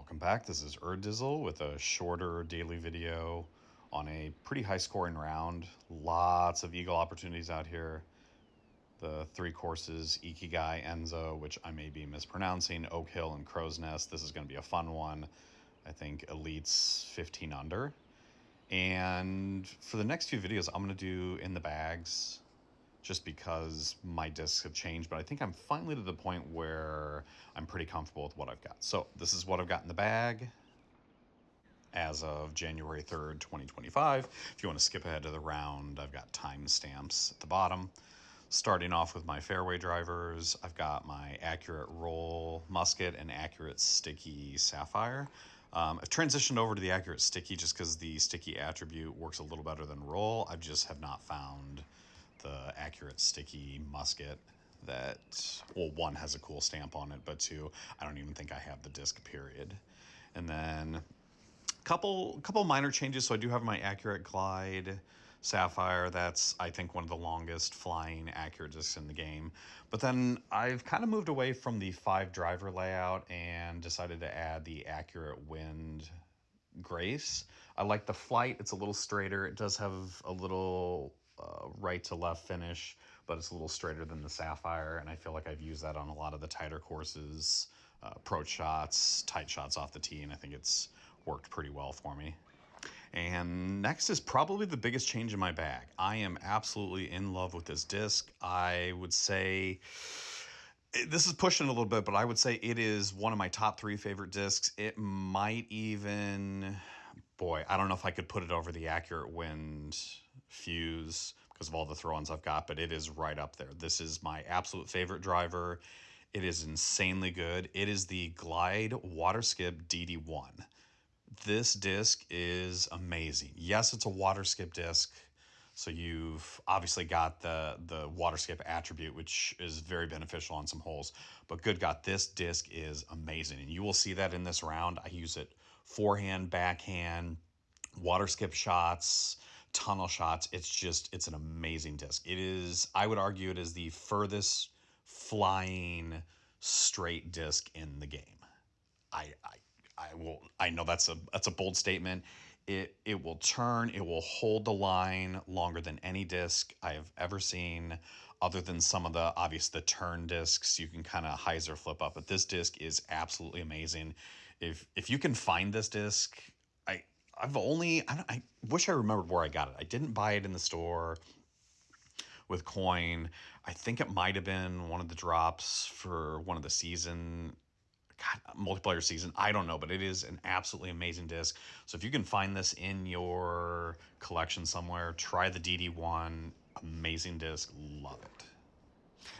Welcome back. This is Urdizzle with a shorter daily video on a pretty high scoring round. Lots of eagle opportunities out here. The three courses, Ikigai Enso, which I may be mispronouncing, Oak Hill, and Crow's Nest. This is going to be a fun one. I think Elite's 15 under. And for the next few videos, I'm going to do in the bags just because my discs have changed, but I think I'm finally to the point where I'm pretty comfortable with what I've got. So this is what I've got in the bag as of January 3rd, 2025. If you want to skip ahead to the round, I've got timestamps at the bottom. Starting off with my fairway drivers, I've got my Accurate Roll Musket and Accurate Sticky Sapphire. I've transitioned over to the Accurate Sticky just because the sticky attribute works a little better than roll. I just have not found the Accurate Sticky Musket that, well, one, has a cool stamp on it, but two, I don't even think I have the disc, period. And then couple minor changes. So I do have my Accurate Glide Sapphire. That's, I think, one of the longest flying accurate discs in the game. But then I've kind of moved away from the 5 driver layout and decided to add the Accurate Wind Grace. I like the flight. It's a little straighter. It does have a little right to left finish, but it's a little straighter than the Sapphire, and I feel like I've used that on a lot of the tighter courses, approach shots, tight shots off the tee, and I think it's worked pretty well for me. And next is probably the biggest change in my bag. I am absolutely in love with this disc. I would say this is pushing a little bit, but I would say it is one of my top 3 favorite discs. It might even, boy, I don't know if I could put it over the Accurate Wind Fuse because of all the throw-ins I've got, but it is right up there. This is my absolute favorite driver. It is insanely good. It is the Glide Water Skip DD1. This disc is amazing. Yes, it's a water skip disc, so you've obviously got the water skip attribute, which is very beneficial on some holes. But good God, this disc is amazing, and you will see that in this round. I use it forehand, backhand, water skip shots, tunnel shots. It's an amazing disc. It is, I would argue, it is the furthest flying straight disc in the game. I know that's a bold statement. It will turn, it will hold the line longer than any disc I have ever seen, other than some of the turn discs you can kind of hyzer flip up. But this disc is absolutely amazing. If you can find this disc, I wish I remembered where I got it. I didn't buy it in the store with coin. I think it might have been one of the drops for one of the multiplayer season. I don't know, but it is an absolutely amazing disc. So if you can find this in your collection somewhere, try the DD1. Amazing disc. Love it.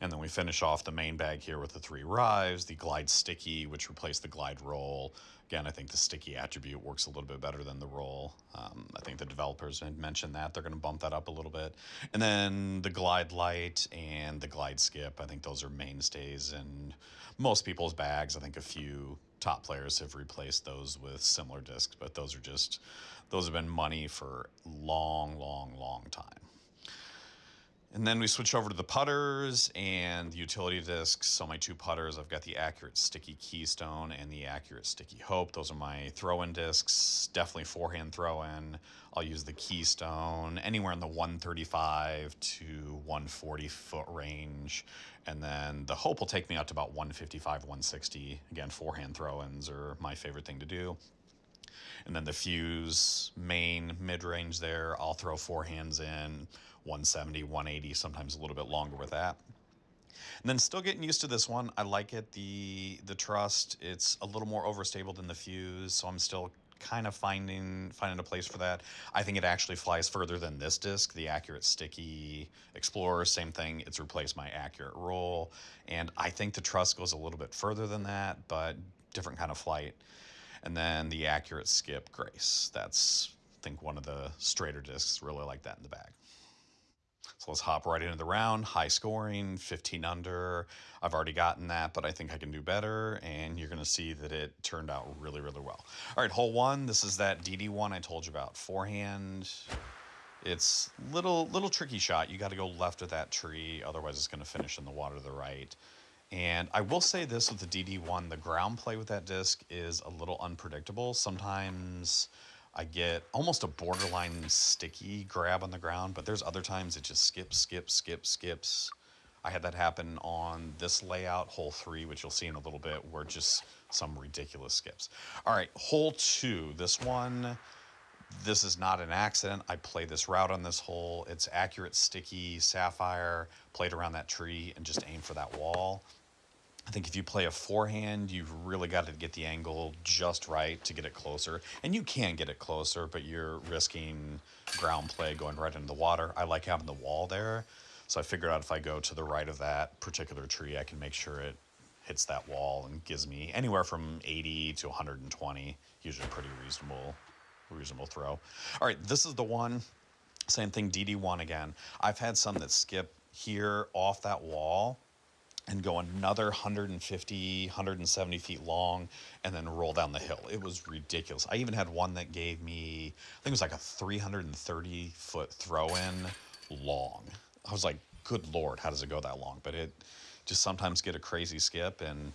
And then we finish off the main bag here with the 3 Rives, the Glide Sticky, which replaced the Glide Roll. Again, I think the sticky attribute works a little bit better than the roll. I think the developers had mentioned that. They're going to bump that up a little bit. And then the Glide Light and the Glide Skip, I think those are mainstays in most people's bags. I think a few top players have replaced those with similar discs, but those have been money for long time. And then we switch over to the putters and the utility discs. So my 2 putters, I've got the Accurate Sticky Keystone and the Accurate Sticky Hope. Those are my throw-in discs, definitely forehand throw-in. I'll use the Keystone anywhere in the 135 to 140 foot range. And then the Hope will take me out to about 155, 160. Again, forehand throw-ins are my favorite thing to do. And then the Fuse main mid-range there, I'll throw forehands in 170, 180, sometimes a little bit longer with that. And then still getting used to this one. I like it. The Trust, it's a little more overstable than the Fuse, so I'm still kind of finding a place for that. I think it actually flies further than this disc, the Accurate Sticky Explorer. Same thing, it's replaced my Accurate Roll. And I think the Trust goes a little bit further than that, but different kind of flight. And then the Accurate Skip Grace. That's, I think, one of the straighter discs. Really like that in the bag. So let's hop right into the round. High scoring, 15 under. I've already gotten that, but I think I can do better. And you're going to see that it turned out really well. All right, hole 1. This is that DD1 I told you about. Forehand. It's little tricky shot. You got to go left of that tree. Otherwise, it's going to finish in the water to the right. And I will say this with the DD1, the ground play with that disc is a little unpredictable. Sometimes I get almost a borderline sticky grab on the ground, but there's other times it just skips. I had that happen on this layout, hole 3, which you'll see in a little bit, where just some ridiculous skips. All right, hole 2, this one, this is not an accident. I played this route on this hole. It's accurate, sticky, sapphire, played around that tree, and just aim for that wall. I think if you play a forehand, you've really got to get the angle just right to get it closer. And you can get it closer, but you're risking ground play going right into the water. I like having the wall there. So I figured out if I go to the right of that particular tree, I can make sure it hits that wall and gives me anywhere from 80 to 120, usually pretty reasonable throw. All right, this is the one. Same thing, DD1 again. I've had some that skip here off that wall and go another 150, 170 feet long and then roll down the hill. It was ridiculous. I even had one that gave me, I think it was like a 330 foot throw in long. I was like, good Lord, how does it go that long? But it just sometimes get a crazy skip. And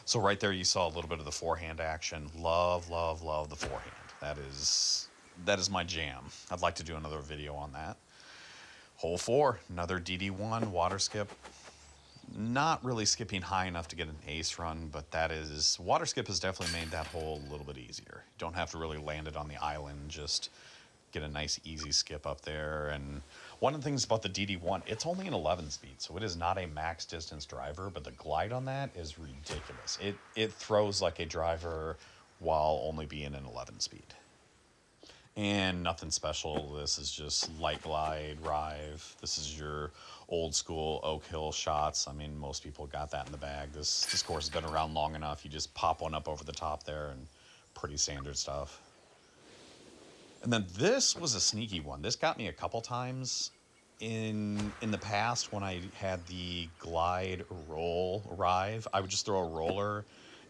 so right there you saw a little bit of the forehand action. Love the forehand. That is my jam. I'd like to do another video on that. Hole 4, another DD1 water skip. Not really skipping high enough to get an ace run, but water skip has definitely made that hole a little bit easier. Don't have to really land it on the island, just get a nice easy skip up there. And one of the things about the DD1, it's only an 11 speed, so it is not a max distance driver, but the glide on that is ridiculous. It throws like a driver while only being an 11 speed. And nothing special. This is just light glide, rive. This is your old school Oak Hill shots. I mean, most people got that in the bag. This course has been around long enough. You just pop one up over the top there, and pretty standard stuff. And then this was a sneaky one. This got me a couple times in the past when I had the glide roll rive. I would just throw a roller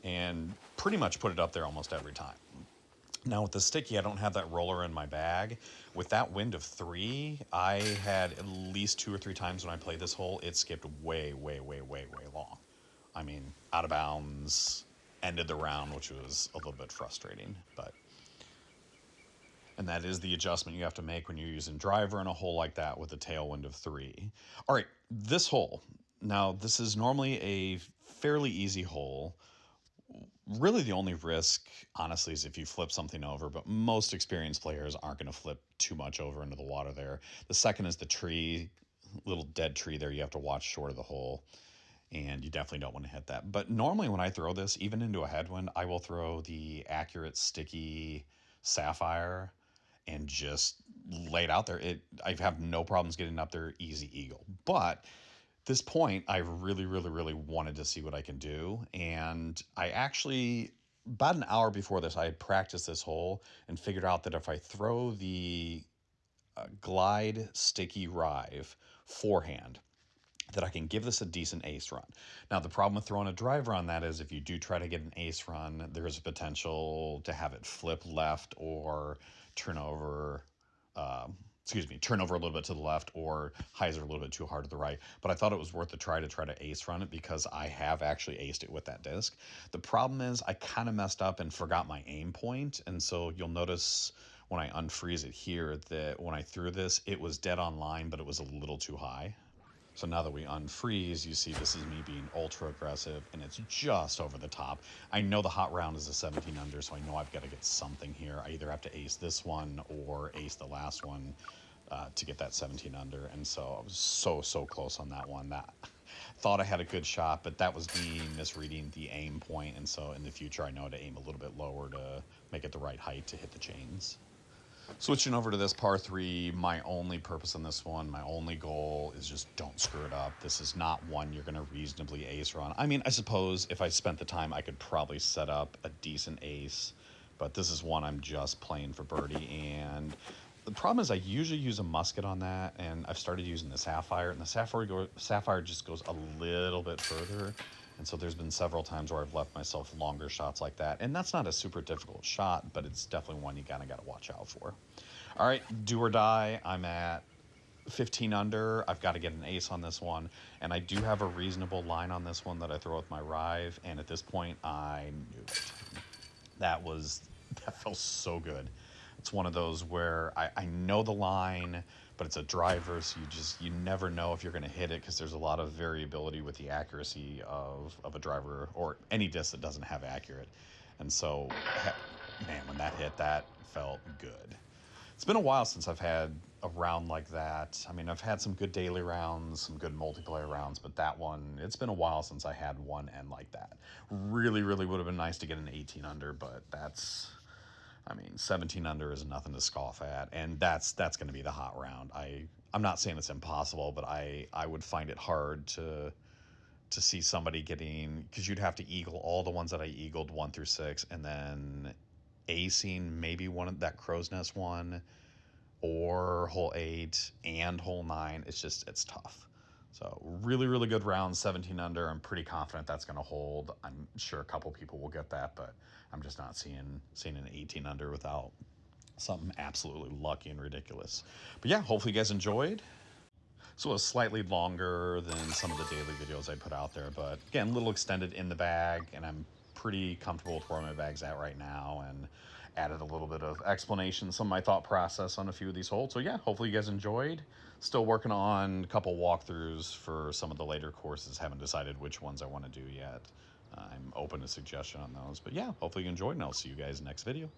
and pretty much put it up there almost every time. Now with the sticky, I don't have that roller in my bag. With that wind of 3, I had at least 2 or 3 times when I played this hole, it skipped way long. I mean, out of bounds, ended the round, which was a little bit frustrating. And that is the adjustment you have to make when you're using driver in a hole like that with a tailwind of 3. All right, this hole. Now, this is normally a fairly easy hole. Really the only risk, honestly, is if you flip something over, but most experienced players aren't going to flip too much over into the water there. The second is the tree, little dead tree there you have to watch short of the hole, and you definitely don't want to hit that. But normally when I throw this, even into a headwind, I will throw the accurate, sticky sapphire and just lay it out there. I have no problems getting up there, easy eagle. But this point, I really wanted to see what I can do. And I actually, about an hour before this, I had practiced this hole and figured out that if I throw the glide sticky rive forehand, that I can give this a decent ace run. Now, the problem with throwing a driver on that is if you do try to get an ace run, there's a potential to have it flip left or turn over turn over a little bit to the left or hyzer a little bit too hard to the right. But I thought it was worth the try to ace run it because I have actually aced it with that disc. The problem is I kind of messed up and forgot my aim point. And so you'll notice when I unfreeze it here that when I threw this, it was dead on line, but it was a little too high. So now that we unfreeze, you see this is me being ultra aggressive, and it's just over the top. I know the hot round is a 17 under, so I know I've got to get something here. I either have to ace this one or ace the last one to get that 17 under, and so I was so close on that one. That thought I had a good shot, but that was me misreading the aim point, and so in the future I know to aim a little bit lower to make it the right height to hit the chains. Switching over to this par 3, my only purpose on this one, my only goal is just don't screw it up. This is not one you're going to reasonably ace run. I mean, I suppose if I spent the time, I could probably set up a decent ace, but this is one I'm just playing for birdie. And the problem is I usually use a musket on that, and I've started using the sapphire, and the sapphire just goes a little bit further. And so there's been several times where I've left myself longer shots like that. And that's not a super difficult shot, but it's definitely one you kind of got to watch out for. All right, do or die. I'm at 15 under. I've got to get an ace on this one, and I do have a reasonable line on this one that I throw with my Rive, and at this point I knew it. That felt so good. It's one of those where I know the line, but it's a driver, so you never know if you're going to hit it, because there's a lot of variability with the accuracy of a driver or any disc that doesn't have accurate. And so, man, when that hit, that felt good. It's been a while since I've had a round like that. I mean, I've had some good daily rounds, some good multiplayer rounds, but that one, it's been a while since I had one end like that. Really, really would have been nice to get an 18 under, but that's, I mean, 17 under is nothing to scoff at, and that's going to be the hot round. I'm not saying it's impossible, but I would find it hard to see somebody getting, because you'd have to eagle all the ones that I eagled 1 through 6, and then acing maybe one of that crow's nest one, or hole 8 and hole 9. It's tough. So really, really good round, 17 under. I'm pretty confident that's going to hold. I'm sure a couple people will get that, but I'm just not seeing an 18 under without something absolutely lucky and ridiculous. But yeah, hopefully you guys enjoyed. So it was slightly longer than some of the daily videos I put out there, but again, a little extended in the bag, and I'm pretty comfortable with where my bag's at right now, and added a little bit of explanation, some of my thought process on a few of these holes. So yeah, hopefully you guys enjoyed. Still working on a couple walkthroughs for some of the later courses. Haven't decided which ones I want to do yet. I'm open to suggestion on those. But yeah, hopefully you enjoyed, and I'll see you guys next video.